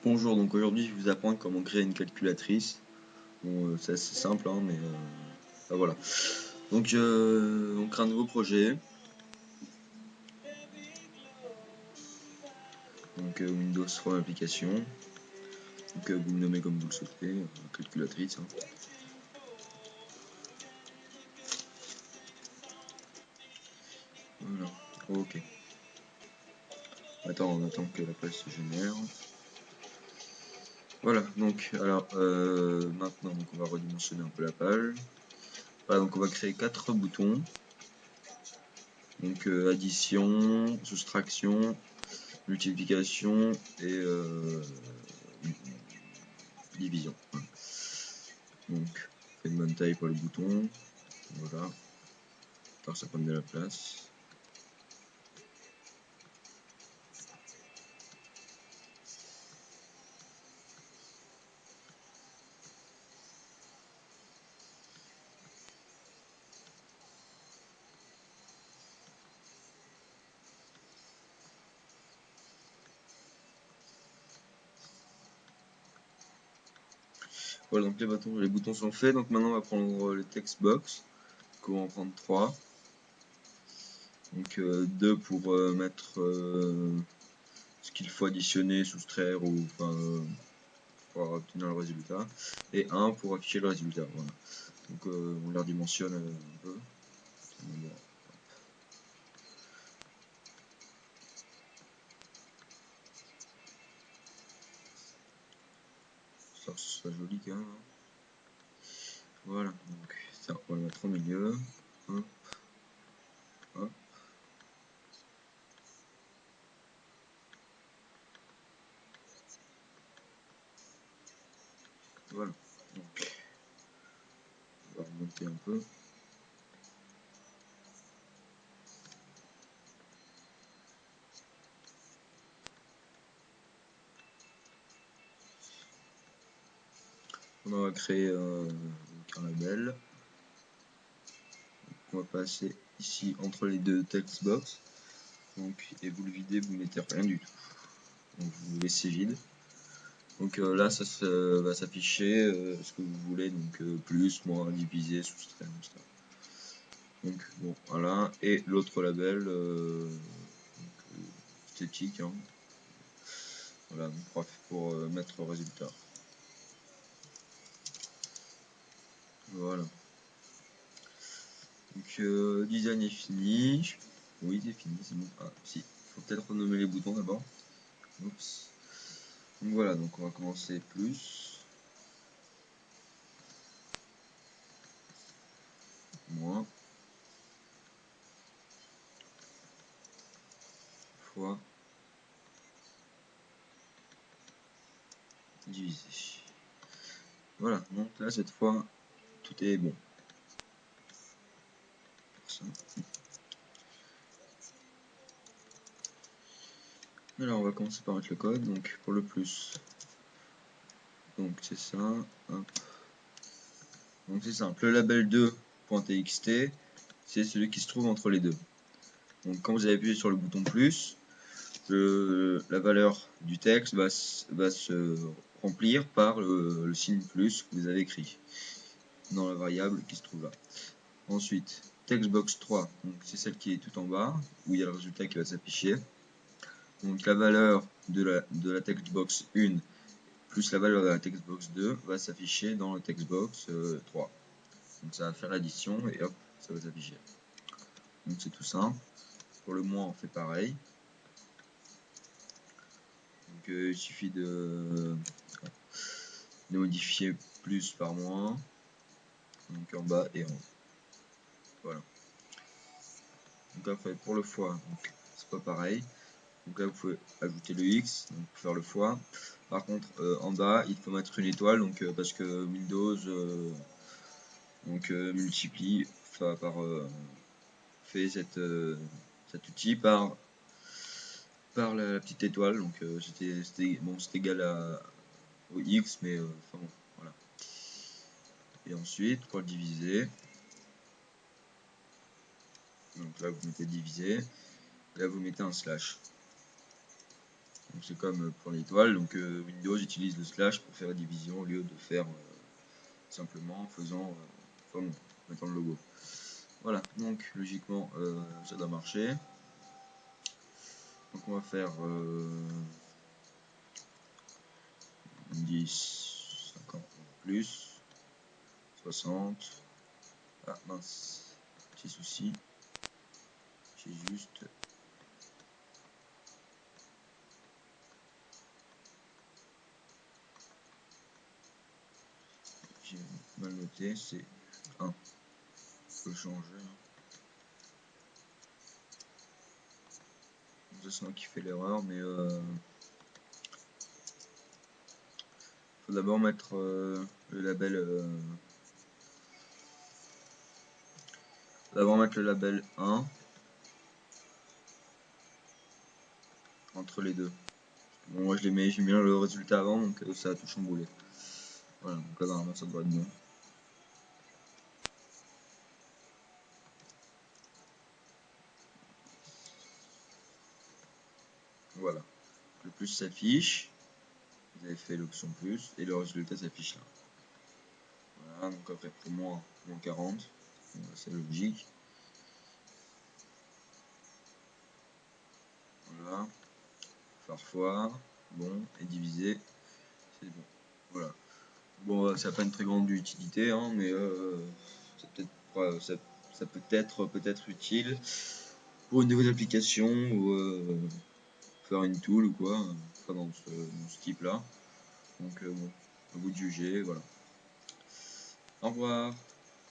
Bonjour, donc aujourd'hui je vais vous apprendre comment créer une calculatrice. Bon, c'est assez simple, hein, mais voilà. Donc on crée un nouveau projet. Donc Windows Phone Application. Donc vous le nommez comme vous le souhaitez, calculatrice. Hein. Voilà, ok. On attend que la page se génère. Voilà, donc alors maintenant donc on va redimensionner un peu la page. Voilà, donc on va créer 4 boutons. Donc addition, soustraction, multiplication et division. Donc, on fait une bonne taille pour les boutons. Voilà. Car ça prend de la place. Voilà, donc les boutons sont faits. Donc maintenant, on va prendre le text box. Donc, on va en prendre 3. Donc 2 pour mettre ce qu'il faut additionner, soustraire ou pour obtenir le résultat. Et 1 pour afficher le résultat. Voilà. Donc on les redimensionne un peu. Bon. Ça soit joli quand même. Hein. Voilà, donc ça, on va le mettre au milieu. Hop, hop. Voilà, donc on va remonter un peu. On va créer un label. On va passer ici entre les deux text box. Donc, et vous le videz, vous mettez rien du tout. Donc vous laissez vide. Donc là, ça va s'afficher ce que vous voulez, donc plus, moins, diviser, soustraire, etc. Donc bon, voilà. Et l'autre label esthétique. Hein. Voilà, pour mettre résultat. Voilà. Donc design est fini. Oui, c'est fini, c'est bon. Ah, si. Faut peut-être renommer les boutons d'abord. Oups. Donc voilà, donc on va commencer plus. Moins. Fois. Divisé. Voilà, donc là cette fois tout est bon. Ça. Alors on va commencer par mettre le code, donc pour le plus. Donc c'est ça. Hop. Donc c'est simple, le label 2.txt, c'est celui qui se trouve entre les deux. Donc quand vous avez appuyé sur le bouton plus, la valeur du texte va se remplir par le signe plus que vous avez écrit dans la variable qui se trouve là. Ensuite, textbox 3, c'est celle qui est tout en bas, où il y a le résultat qui va s'afficher. Donc la valeur de la textbox 1 plus la valeur de la textbox 2 va s'afficher dans le textbox 3. Donc ça va faire l'addition et hop, ça va s'afficher. Donc c'est tout simple. Pour le moins, on fait pareil. Donc il suffit de modifier plus par moins. Donc en bas et en haut. Voilà. Donc après, pour le fois, c'est pas pareil. Donc là, vous pouvez ajouter le X donc pour faire le fois. Par contre, en bas, il faut mettre une étoile donc, parce que Windows multiplie fait cet outil par la petite étoile. Donc c'est égal au X, mais enfin bon, voilà. Et ensuite, pour le diviser, donc là vous mettez diviser, là vous mettez un slash. Donc c'est comme pour l'étoile, donc Windows utilise le slash pour faire la division au lieu de faire simplement en faisant, mettant le logo. Voilà, donc logiquement ça doit marcher. Donc on va faire 10, 50 plus, 60. Ah mince, petit souci. J'ai juste... J'ai mal noté, c'est 1. Je peux changer. C'est moi qui fait l'erreur, mais faut d'abord mettre le label le label 1 entre les deux. Bon, moi j'ai mis le résultat avant, donc ça a tout chamboulé. Voilà, donc là normalement ça devrait être bon. Voilà, le plus s'affiche, vous avez fait l'option plus, et le résultat s'affiche là. Voilà, donc après pour moins 40, c'est logique. Voilà, parfois, bon, et diviser, c'est bon. Voilà. Bon, ça n'a pas une très grande utilité, hein, mais ça peut être utile pour une nouvelle application ou faire une tool ou quoi, enfin dans ce type là. Donc bon, à vous de juger, voilà. Au revoir.